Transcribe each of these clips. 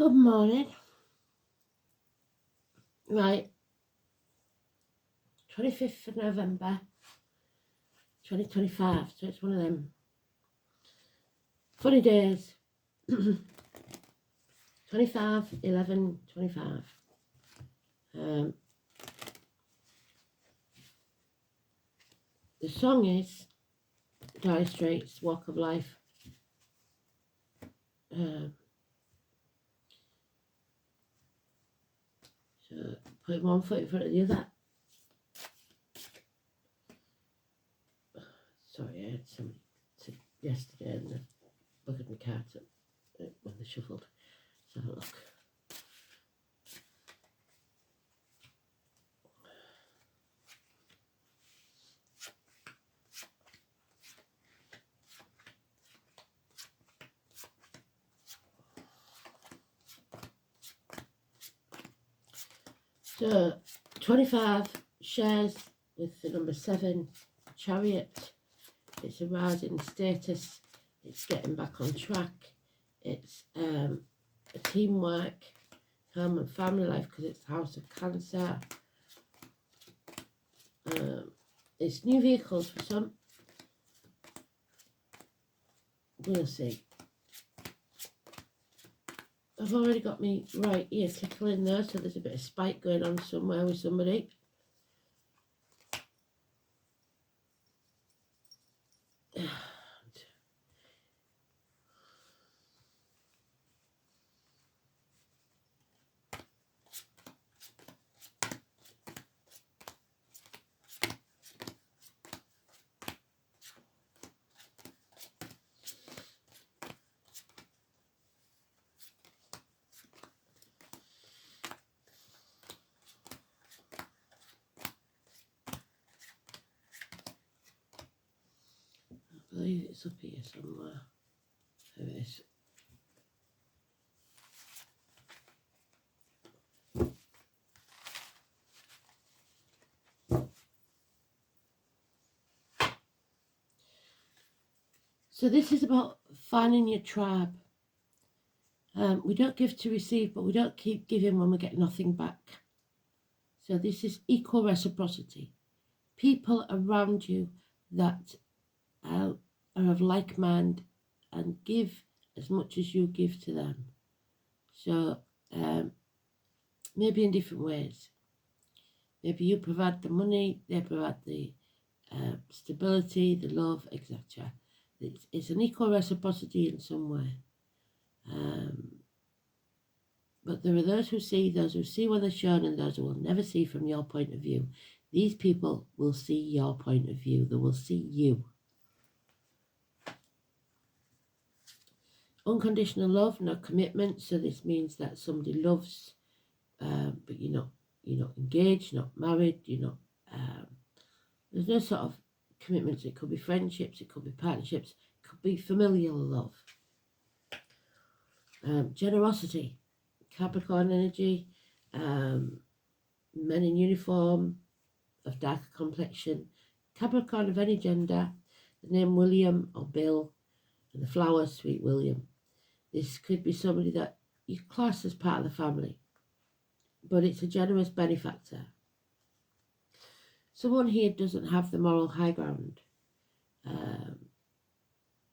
Good morning. Right, 25th of November 2025, so it's one of them funny days. 25/11/25. The song is Dire Straits' Walk of Life. So put one foot in front of the other. Sorry, I had somebody yesterday and the bucket my cards up when they shuffled. Let's have a look. So 25 shares with the number 7, Chariot. It's a rise in status. It's getting back on track. It's a teamwork, home and family life because it's the House of Cancer. It's new vehicles for some. We'll see. I've already got me right ear tickling there, so there's a bit of spite going on somewhere with somebody. I believe it's up here somewhere. There it is. So this is about finding your tribe. We don't give to receive, but we don't keep giving when we get nothing back. So this is equal reciprocity. People around you that are of like mind and give as much as you give to them. So maybe in different ways. Maybe you provide the money, they provide the stability, the love, etc. It's an equal reciprocity in some way. But there are those who see what they're shown, and those who will never see from your point of view. These people will see your point of view. They will see you. Unconditional love, no commitment. So this means that somebody loves, but you're not engaged, not married. You're not. There's no sort of commitments. It could be friendships. It could be partnerships. It could be familial love. Generosity, Capricorn energy. Men in uniform, of darker complexion, Capricorn of any gender, the name William or Bill, and the flower Sweet William. This could be somebody that you class as part of the family, but it's a generous benefactor. Someone here doesn't have the moral high ground,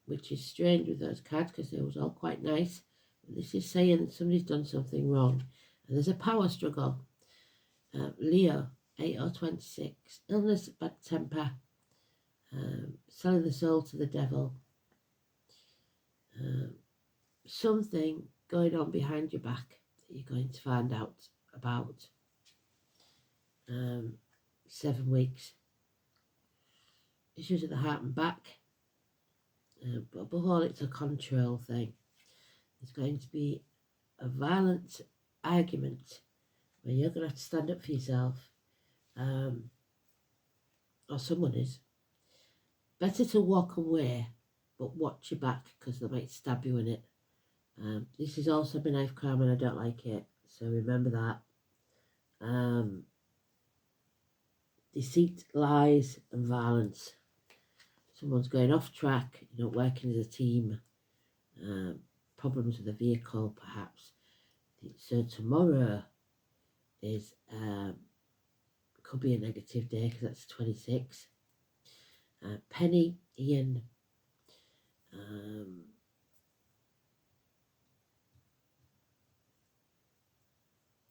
which is strange with those cards because they was all quite nice. This is saying somebody's done something wrong, and there's a power struggle. Leo, 8 or 26, illness, bad temper, selling the soul to the devil, something going on behind your back that you're going to find out about. 7 weeks. Issues of the heart and back, but above all it's a control thing. There's going to be a violent argument where you're going to have to stand up for yourself, or someone is. Better to walk away, but watch your back because they might stab you in it. This is also my knife crime and I don't like it, so remember that. Deceit, lies and violence. Someone's going off track, you're not working as a team. Problems with a vehicle perhaps. So tomorrow is could be a negative day because that's 26. Penny, Ian,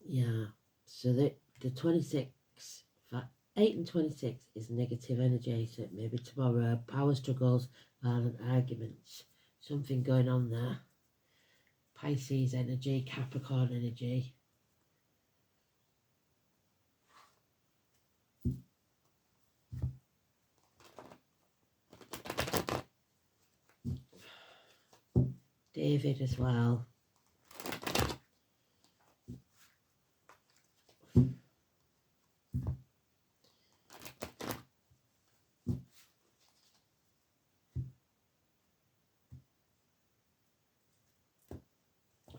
yeah. So the 26, 8 and 26 is negative energy. So maybe tomorrow power struggles, violent arguments, something going on there. Pisces energy, Capricorn energy. David as well.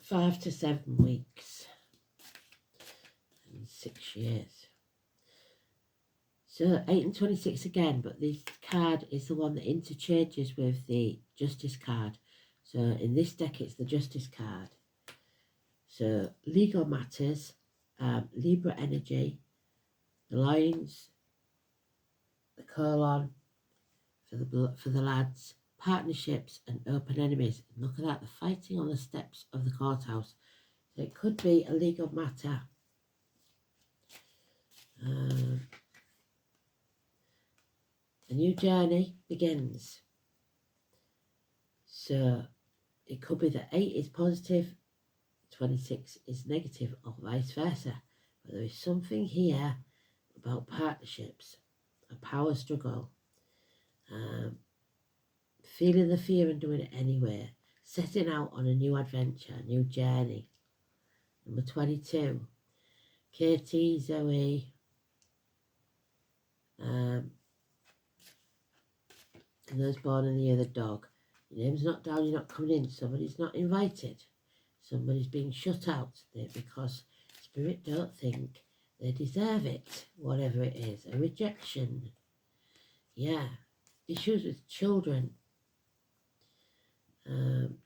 Five to 7 weeks and 6 years. So 8 and 26 again, but this card is the one that interchanges with the Justice card. So in this deck it's the Justice card. So legal matters, Libra energy, the Lions, the colon for the lads, partnerships and open enemies. And look at that, the fighting on the steps of the courthouse. So it could be a legal matter. A new journey begins. So it could be that 8 is positive, 26 is negative, or vice versa. But there is something here about partnerships, a power struggle, feeling the fear and doing it anyway, setting out on a new adventure, a new journey. Number 22, Katie, Zoe, and those born in the year of the dog. Your name's not down, you're not coming in, somebody's not invited. Somebody's being shut out there because Spirit don't think they deserve it, whatever it is. A rejection. Yeah. Issues with children.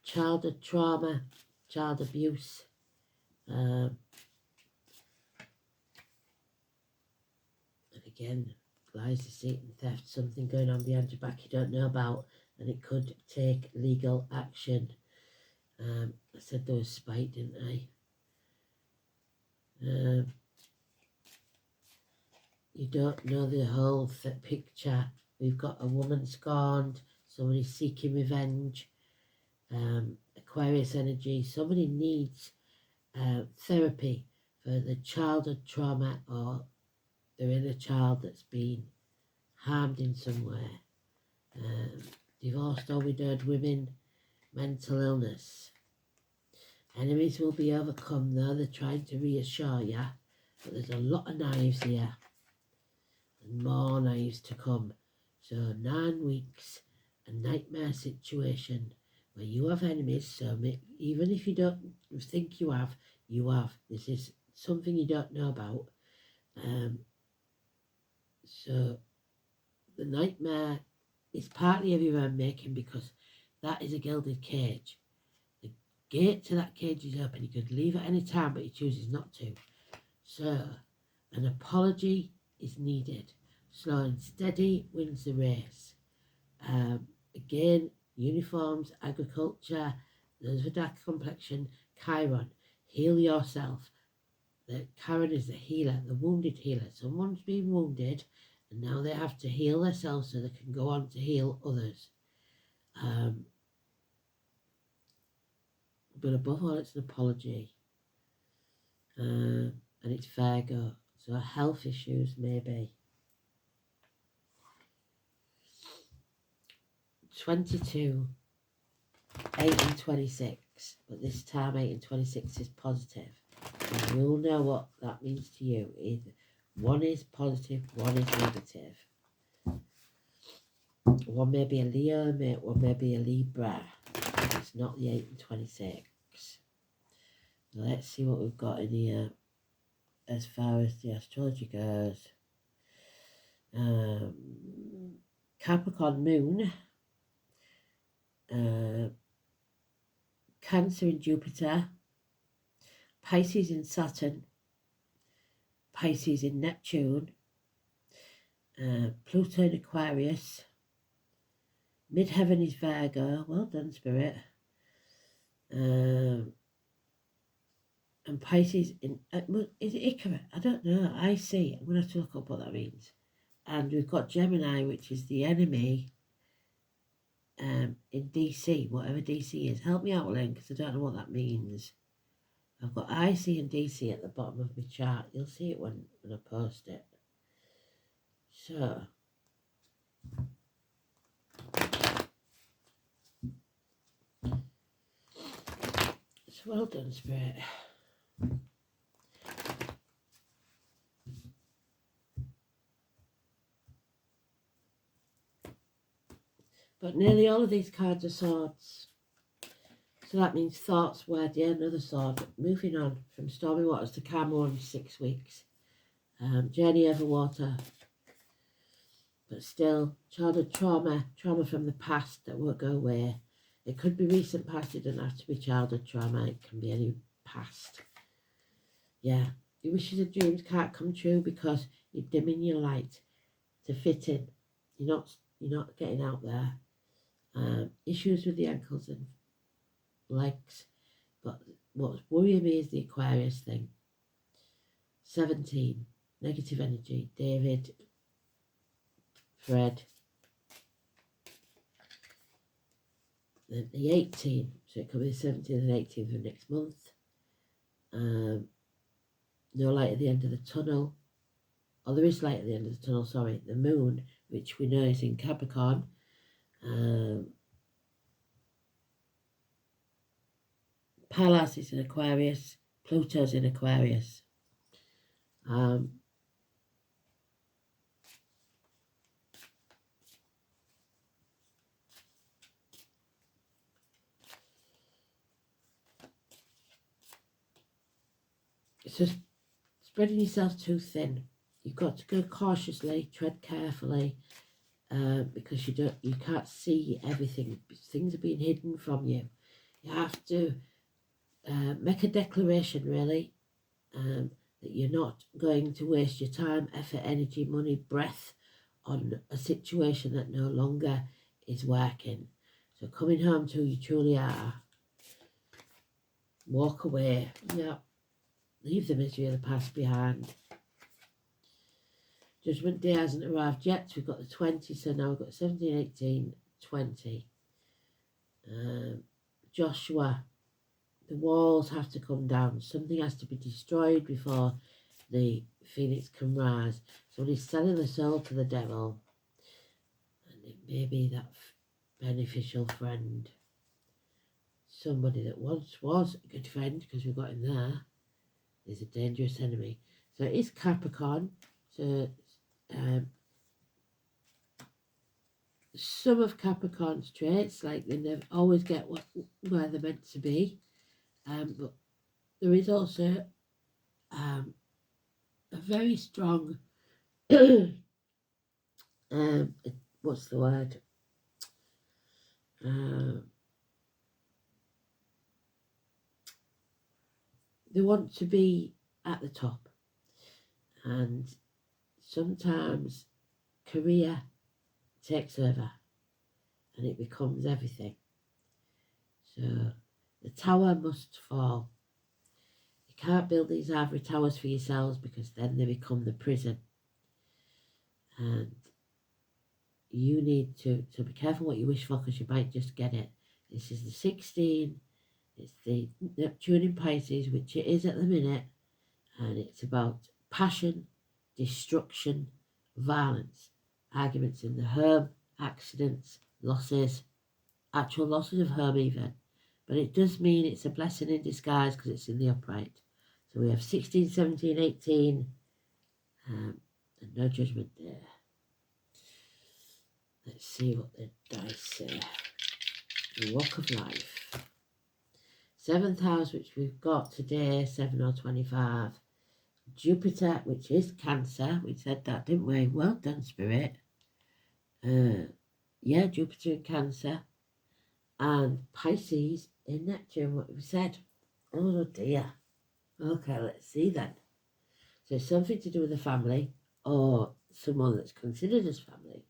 Childhood trauma, child abuse. And again, lies, deceit and theft. Something going on behind your back you don't know about, and it could take legal action. I said there was spite, didn't I? You don't know the whole picture. We've got a woman scorned, somebody seeking revenge, Aquarius energy. Somebody needs therapy for the childhood trauma or their inner child that's been harmed in some way. Divorced or widowed women, mental illness. Enemies will be overcome though, they're trying to reassure you, but there's a lot of knives here and more knives to come. So 9 weeks, a nightmare situation where you have enemies. So even if you don't think you have, you have. This is something you don't know about. So the nightmare is partly of your own making because that is a gilded cage. The gate to that cage is open. You could leave at any time, but he chooses not to. So an apology is needed. Slow and steady wins the race. Again, uniforms, agriculture, those with dark complexion, Chiron, heal yourself. Chiron is the healer, the wounded healer. Someone's been wounded and now they have to heal themselves so they can go on to heal others. But above all, it's an apology. And it's Virgo, so health issues maybe. 22, 8 and 26, but this time 8 and 26 is positive. And you'll know what that means to you. Either one is positive, one is negative. One may be a Leo, one may be a Libra. It's not the 8 and 26. Let's see what we've got in here as far as the astrology goes. Capricorn moon, Cancer in Jupiter, Pisces in Saturn, Pisces in Neptune, Pluto in Aquarius, midheaven is Virgo, well done Spirit, and Pisces in, is it Icarus? I don't know, I see, I'm going to have to look up what that means. And we've got Gemini, which is the enemy in DC, whatever DC is. Help me out, Lynn, because I don't know what that means. I've got IC and DC at the bottom of my chart. You'll see it when I post it. So, well done, Spirit. But nearly all of these cards are swords. So that means thoughts, word, yeah, another sword. Moving on from stormy waters to calm in 6 weeks. Journey over water. But still, childhood trauma from the past that won't go away. It could be recent past, it doesn't have to be childhood trauma, it can be any past. Yeah, your wishes and dreams can't come true because you're dimming your light to fit in. You're not getting out there. Issues with the ankles and legs, but what's worrying me is the Aquarius thing. 17, negative energy, David, Fred. Then the 18, so it could be the 17th and 18th of next month. No light at the end of the tunnel. Oh, there is light at the end of the tunnel, sorry. The moon, which we know is in Capricorn. Pallas is in Aquarius, Pluto's in Aquarius. It's just spreading yourself too thin. You've got to go cautiously, tread carefully, because you can't see everything. Things are being hidden from you. You have to make a declaration, really, that you're not going to waste your time, effort, energy, money, breath on a situation that no longer is working. So coming home to who you truly are. Walk away. Yeah. Leave the misery of the past behind. Judgment Day hasn't arrived yet. We've got the 20, so now we've got 17, 18, 20. Joshua, the walls have to come down. Something has to be destroyed before the phoenix can rise. Somebody's selling the soul to the devil. And it may be that beneficial friend. Somebody that once was a good friend, because we've got him there, is a dangerous enemy. So it is Capricorn. So some of Capricorn's traits, like they never always get where they're meant to be. But there is also a very strong, what's the word? They want to be at the top, and sometimes career takes over and it becomes everything. So the tower must fall. You can't build these ivory towers for yourselves because then they become the prison. And you need to be careful what you wish for, because you might just get it. This is the 16. It's the Neptune in Pisces, which it is at the minute. And it's about passion, destruction, violence, arguments in the home, accidents, losses, actual losses of home even. But it does mean it's a blessing in disguise because it's in the upright. So we have 16, 17, 18, and no judgment there. Let's see what the dice say. The Walk of Life. 7th house, which we've got today, 7 or 25. Jupiter, which is Cancer. We said that, didn't we? Well done, Spirit. Yeah, Jupiter in Cancer. And Pisces in Neptune, what we said. Oh dear. Okay, let's see then. So something to do with the family or someone that's considered as family.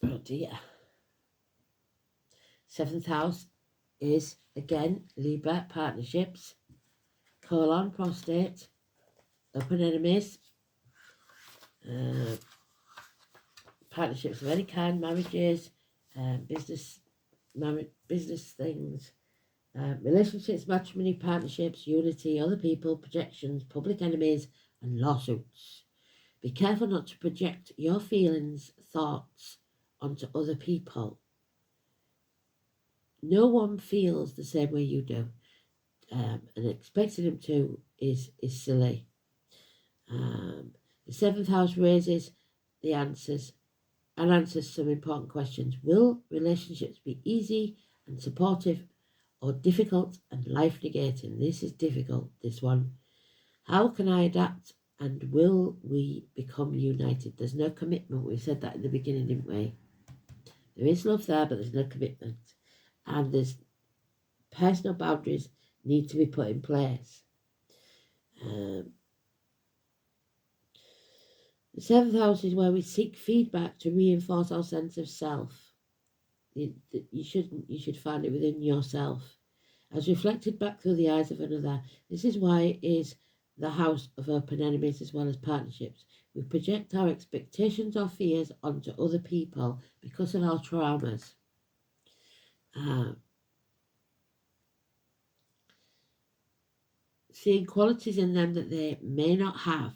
Oh dear. Seventh house is, again, Libra, partnerships, colon, prostate, open enemies, partnerships of any kind, marriages, business things, relationships, matrimony, partnerships, unity, other people, projections, public enemies, and lawsuits. Be careful not to project your feelings, thoughts onto other people. No one feels the same way you do, and expecting them to is silly. The seventh house raises the answers and answers some important questions. Will relationships be easy and supportive or difficult and life negating? This is difficult, this one. How can I adapt and will we become united? There's no commitment. We said that in the beginning, didn't we? There is love there, but there's no commitment. And there's personal boundaries need to be put in place. The seventh house is where we seek feedback to reinforce our sense of self. You should find it within yourself. As reflected back through the eyes of another. This is why it is the house of open enemies as well as partnerships. We project our expectations or fears onto other people because of our traumas. Seeing qualities in them that they may not have.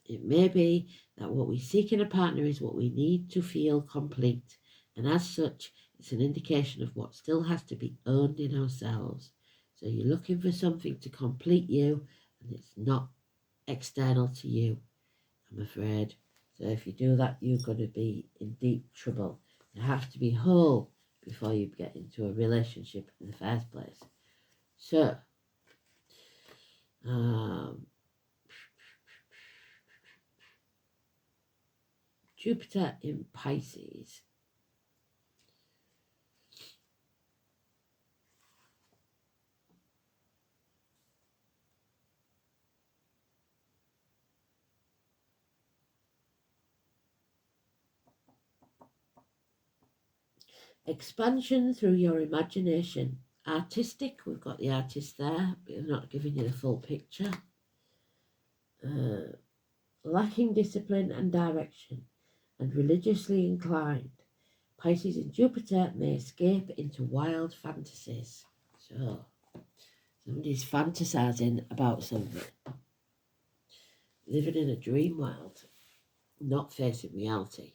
It may be that what we seek in a partner is what we need to feel complete, and as such, it's an indication of what still has to be earned in ourselves. So you're looking for something to complete you, and it's not external to you, I'm afraid. So if you do that, you're going to be in deep trouble. You have to be whole before you get into a relationship in the first place. So, Jupiter in Pisces. Expansion through your imagination. Artistic, we've got the artist there, but we're not giving you the full picture. Lacking discipline and direction, and religiously inclined. Pisces in Jupiter may escape into wild fantasies. So, somebody's fantasizing about something. Living in a dream world, not facing reality.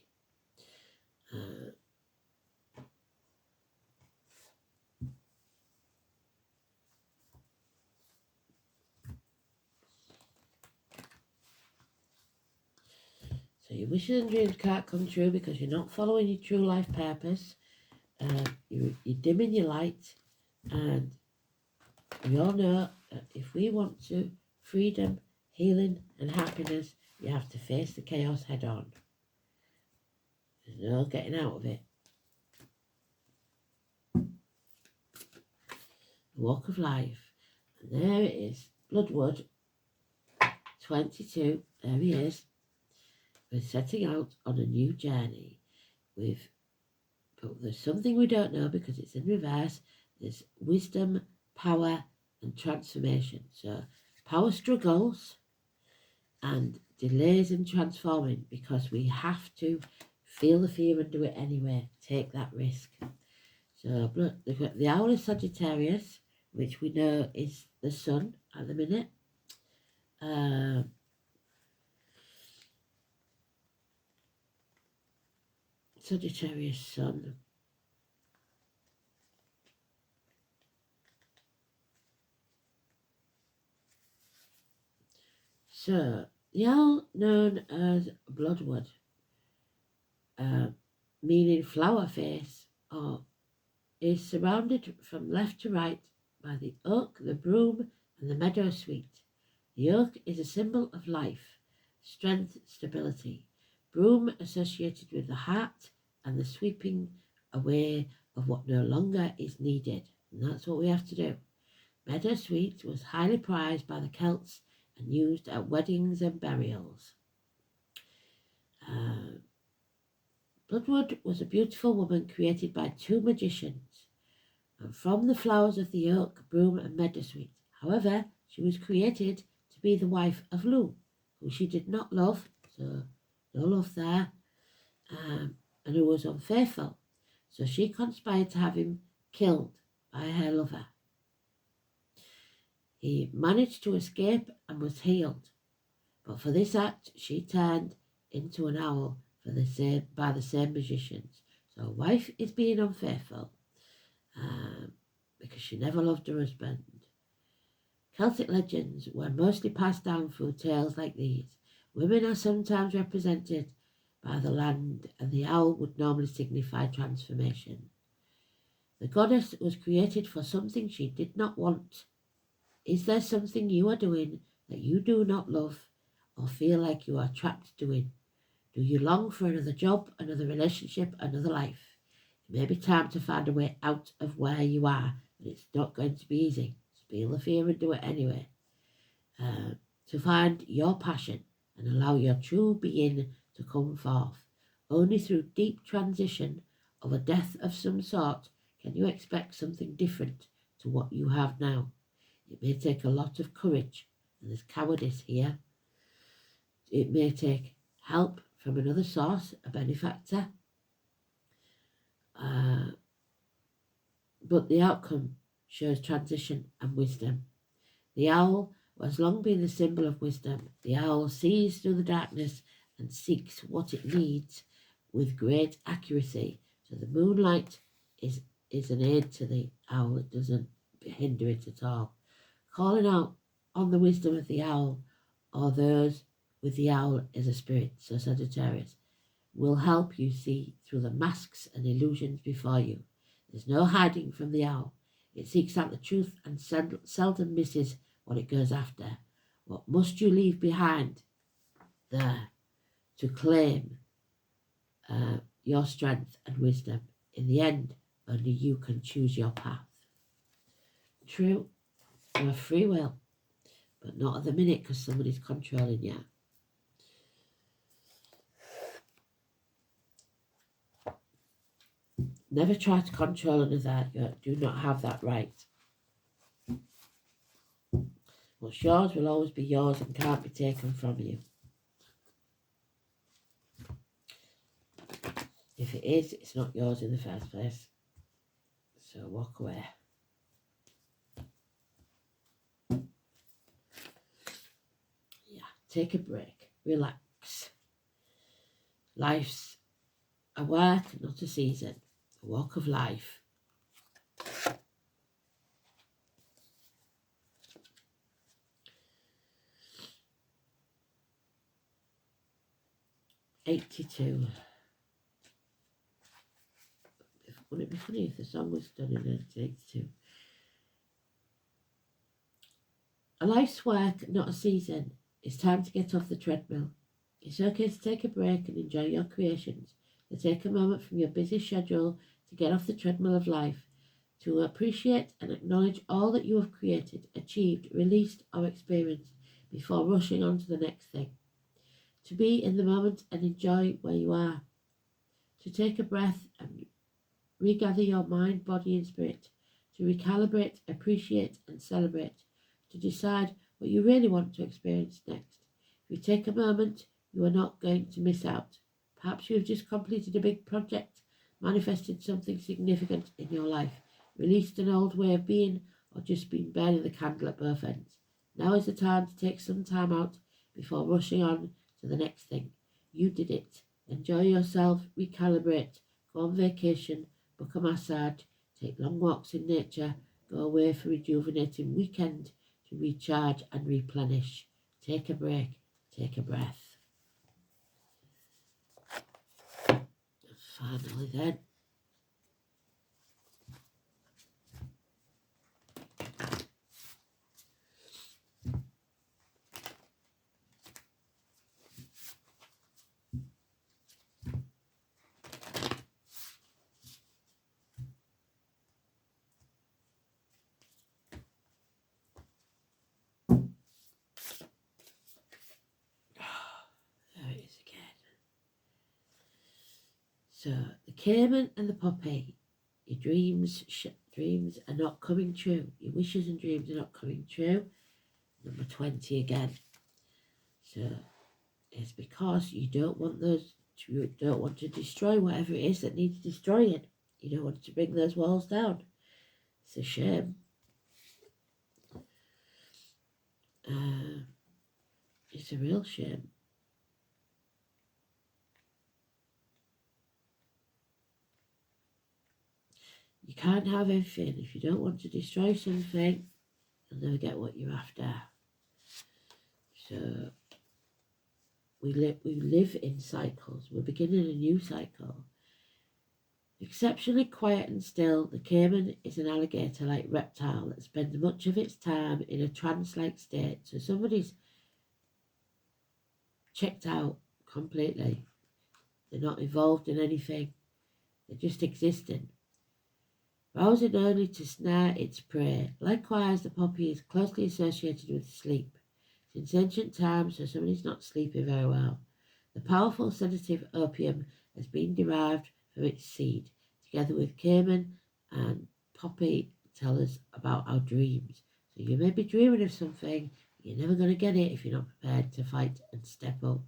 So your wishes and dreams can't come true because you're not following your true life purpose. You're dimming your light, and we all know that if we want to freedom, healing and happiness, you have to face the chaos head on. There's no getting out of it. The walk of life. And there it is. Bloodwood 22. There he is. We're setting out on a new journey but there's something we don't know because it's in reverse. There's wisdom, power and transformation. So power struggles and delays in transforming because we have to feel the fear and do it anyway. Take that risk. So the hour of Sagittarius, which we know is the sun at the minute. Sagittarius sun. So, the owl known as Bloodwood, meaning flower face, is surrounded from left to right by the oak, the broom, and the meadow sweet. The oak is a symbol of life, strength, stability. Broom associated with the heart and the sweeping away of what no longer is needed. And that's what we have to do. Meadowsweet was highly prized by the Celts and used at weddings and burials. Bloodwood was a beautiful woman created by two magicians, and from the flowers of the oak, broom, and meadowsweet. However, she was created to be the wife of Lugh, who she did not love, so no love there, and who was unfaithful. So she conspired to have him killed by her lover. He managed to escape and was healed, but for this act she turned into an owl by the same magicians. So a wife is being unfaithful because she never loved her husband. Celtic legends were mostly passed down through tales like these. Women are sometimes represented by the land, and the owl would normally signify transformation. The goddess was created for something she did not want. Is there something you are doing that you do not love or feel like you are trapped doing? Do you long for another job, another relationship, another life? It may be time to find a way out of where you are, but it's not going to be easy. Feel the fear and do it anyway. To find your passion and allow your true being to come forth. Only through deep transition of a death of some sort can you expect something different to what you have now. It may take a lot of courage, and there's cowardice here. It may take help from another source, a benefactor, but the outcome shows transition and wisdom. The owl has long been the symbol of wisdom. The owl sees through the darkness and seeks what it needs with great accuracy. So the moonlight is an aid to the owl. It doesn't hinder it at all. Calling out on the wisdom of the owl, or those with the owl as a spirit, so Sagittarius, will help you see through the masks and illusions before you. There's no hiding from the owl. It seeks out the truth and seldom misses what it goes after. What must you leave behind there to claim your strength and wisdom? In the end, only you can choose your path. True, you have free will, but not at the minute because somebody's controlling you. Never try to control another. You do not have that right. What's yours will always be yours and can't be taken from you. If it is, it's not yours in the first place. So walk away. Yeah, take a break. Relax. Life's a work, not a season. A walk of life. '82. Wouldn't it be funny if the song was done in 1982? A life's work, not a season. It's time to get off the treadmill. It's okay to take a break and enjoy your creations. To take a moment from your busy schedule to get off the treadmill of life. To appreciate and acknowledge all that you have created, achieved, released, or experienced before rushing on to the next thing. To be in the moment and enjoy where you are. To take a breath and regather your mind, body, and spirit. To recalibrate, appreciate, and celebrate. To decide what you really want to experience next. If you take a moment, you are not going to miss out. Perhaps you have just completed a big project, manifested something significant in your life, released an old way of being, or just been burning the candle at both ends. Now is the time to take some time out before rushing on to the next thing. You did it. Enjoy yourself, recalibrate, go on vacation, book a massage, take long walks in nature, go away for a rejuvenating weekend to recharge and replenish. Take a break, take a breath. Finally then, So the caiman and the poppy, your dreams are not coming true. Your wishes and dreams are not coming true. Number 20 again. So it's because you don't want to destroy whatever it is that needs destroying. You don't want to bring those walls down. It's a shame. It's a real shame. You can't have everything. If you don't want to destroy something, you'll never get what you're after. So we live in cycles. We're beginning a new cycle. Exceptionally quiet and still, the caiman is an alligator-like reptile that spends much of its time in a trance-like state. So somebody's checked out completely. They're not involved in anything. They're just existing, rousing only to snare its prey. Likewise, the poppy is closely associated with sleep. Since ancient times, so somebody's not sleeping very well. The powerful sedative opium has been derived from its seed. Together with caiman and poppy tell us about our dreams. So you may be dreaming of something, you're never going to get it if you're not prepared to fight and step up.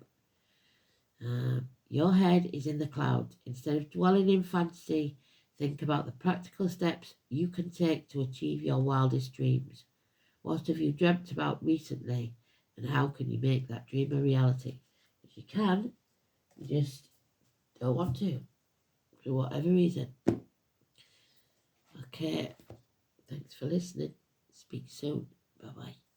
Your head is in the clouds. Instead of dwelling in fantasy, think about the practical steps you can take to achieve your wildest dreams. What have you dreamt about recently, and how can you make that dream a reality? If you can, you just don't want to, for whatever reason. Okay, thanks for listening. Speak soon. Bye-bye.